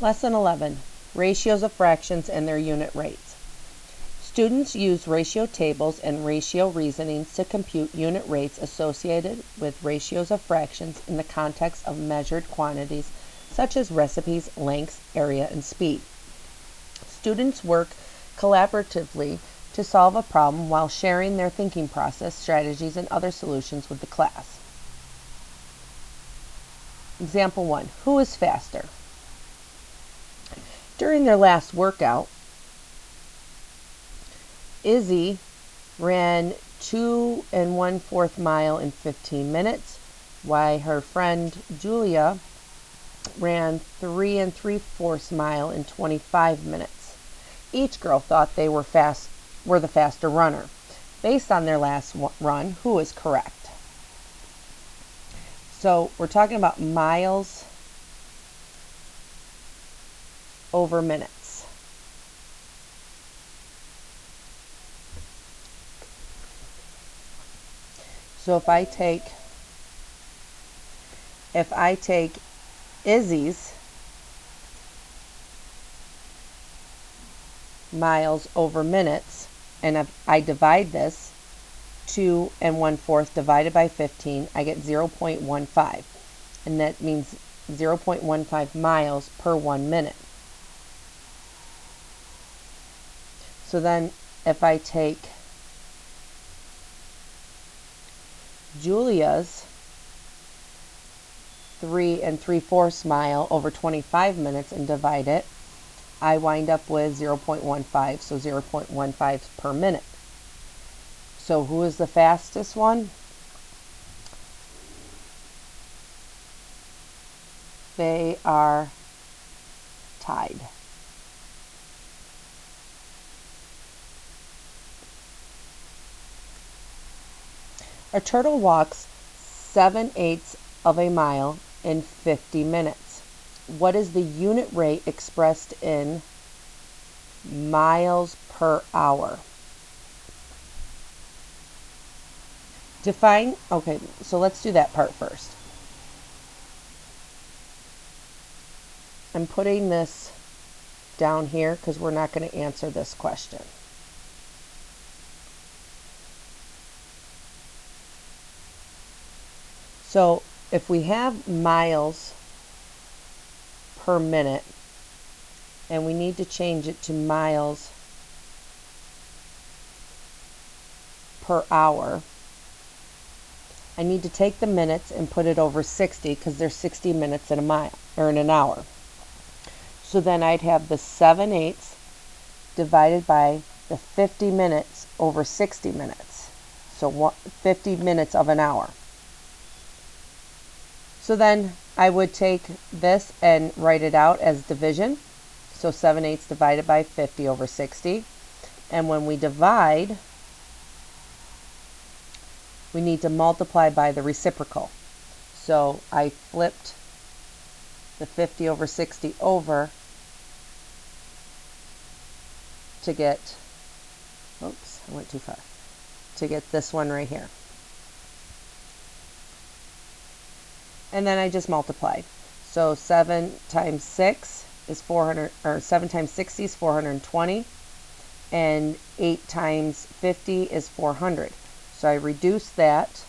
Lesson 11, Ratios of Fractions and Their Unit Rates. Students use ratio tables and ratio reasonings to compute unit rates associated with ratios of fractions in the context of measured quantities such as recipes, lengths, area, and speed. Students work collaboratively to solve a problem while sharing their thinking process, strategies, and other solutions with the class. Example 1. Who is faster? During their last workout, Izzy ran 2 1/4 mile in 15 minutes, while her friend Julia ran 3 3/4 mile in 25 minutes. Each girl thought they were the faster runner. Based on their last run, who is correct? So we're talking about miles over minutes. So if I take Izzy's miles over minutes, and if I divide this, 2 1/4 divided by 15, I get 0.15. And that means 0.15 miles per 1 minute. So then if I take Julia's 3 3/4 mile over 25 minutes and divide it, I wind up with 0.15, so 0.15 per minute. So who is the fastest one? They are tied. A turtle walks 7/8 of a mile in 50 minutes. What is the unit rate expressed in miles per hour? Okay, so let's do that part first. I'm putting this down here because we're not going to answer this question. So if we have miles per minute and we need to change it to miles per hour, I need to take the minutes and put it over 60 because there's 60 minutes in a mile or in an hour. So then I'd have the 7/8 divided by the 50 minutes over 60 minutes. So 50 minutes of an hour. So then I would take this and write it out as division. So 7/8 divided by 50 over 60. And when we divide, we need to multiply by the reciprocal. So I flipped the 50 over 60 over to get, oops, I went too far, to get this one right here. And then I just multiply. So 7 times 6 is 400, or 7 times 60 is 420, and 8 times 50 is 400. So I reduce that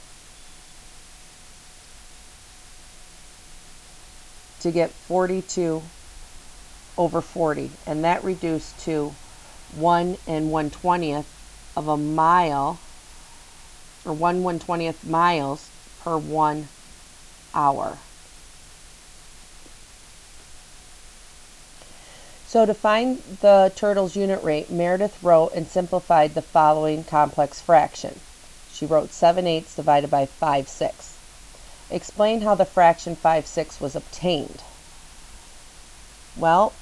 to get 42 over 40, and that reduced to 1 1/20 of a mile, or 1 1/20 miles per 1 hour. So to find the turtle's unit rate, Meredith wrote and simplified the following complex fraction. She wrote 7/8 divided by 5/6. Explain how the fraction 5/6 was obtained. Well,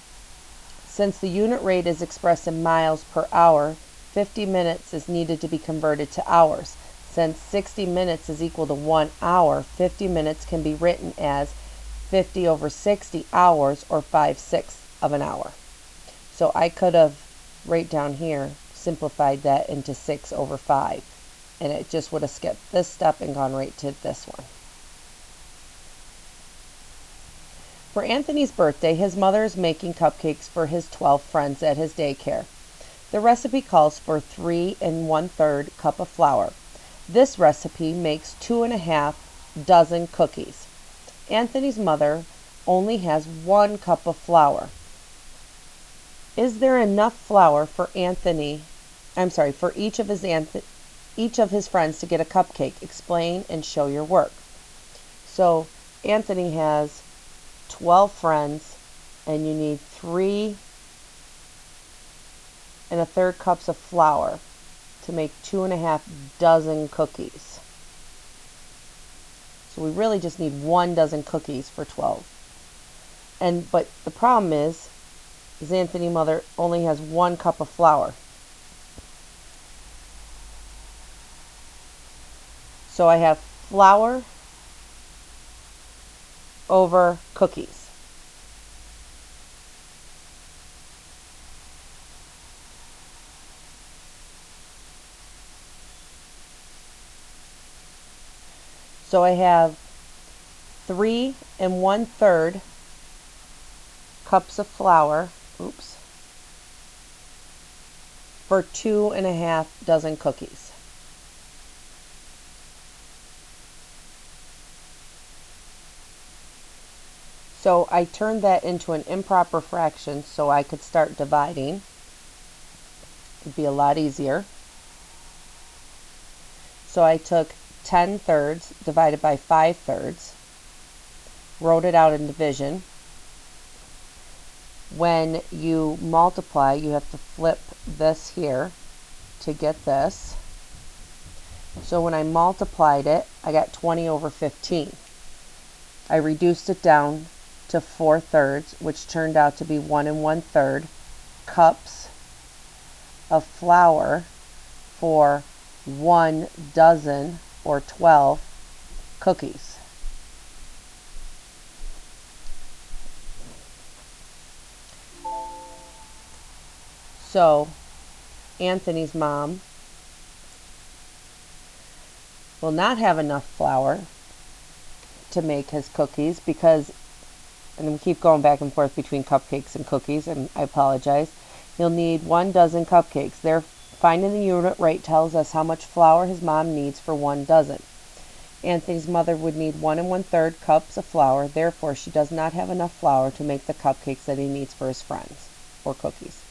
since the unit rate is expressed in miles per hour, 50 minutes is needed to be converted to hours. Since 60 minutes is equal to 1 hour, 50 minutes can be written as 50 over 60 hours, or 5/6 of an hour. So I could have, right down here, simplified that into 6 over 5. And it just would have skipped this step and gone right to this one. For Anthony's birthday, his mother is making cupcakes for his 12 friends at his daycare. The recipe calls for 3 1/3 cup of flour. This recipe makes 2.5 dozen cookies. Anthony's mother only has 1 cup of flour. Is there enough flour for for each of his friends to get a cupcake? Explain and show your work. So Anthony has 12 friends, and you need 3 1/3 cups of flour to make 2.5 dozen cookies. So we really just need 1 dozen cookies for 12. But the problem is Anthony's mother only has 1 cup of flour. So I have flour over cookies. So I have 3 1/3 cups of flour, for 2.5 dozen cookies. So I turned that into an improper fraction so I could start dividing. It'd be a lot easier. So I took 10/3 divided by 5/3, wrote it out in division. When you multiply, you have to flip this here to get this. So when I multiplied it, I got 20 over 15. I reduced it down to 4/3, which turned out to be 1 1/3 cups of flour for 1 dozen or 12 cookies. So Anthony's mom will not have enough flour to make his cookies because, and we keep going back and forth between cupcakes and cookies, and I apologize. He'll need 1 dozen cupcakes. Finding the unit rate tells us how much flour his mom needs for 1 dozen. Anthony's mother would need 1 1/3 cups of flour. Therefore, she does not have enough flour to make the cupcakes that he needs for his friends, or cookies.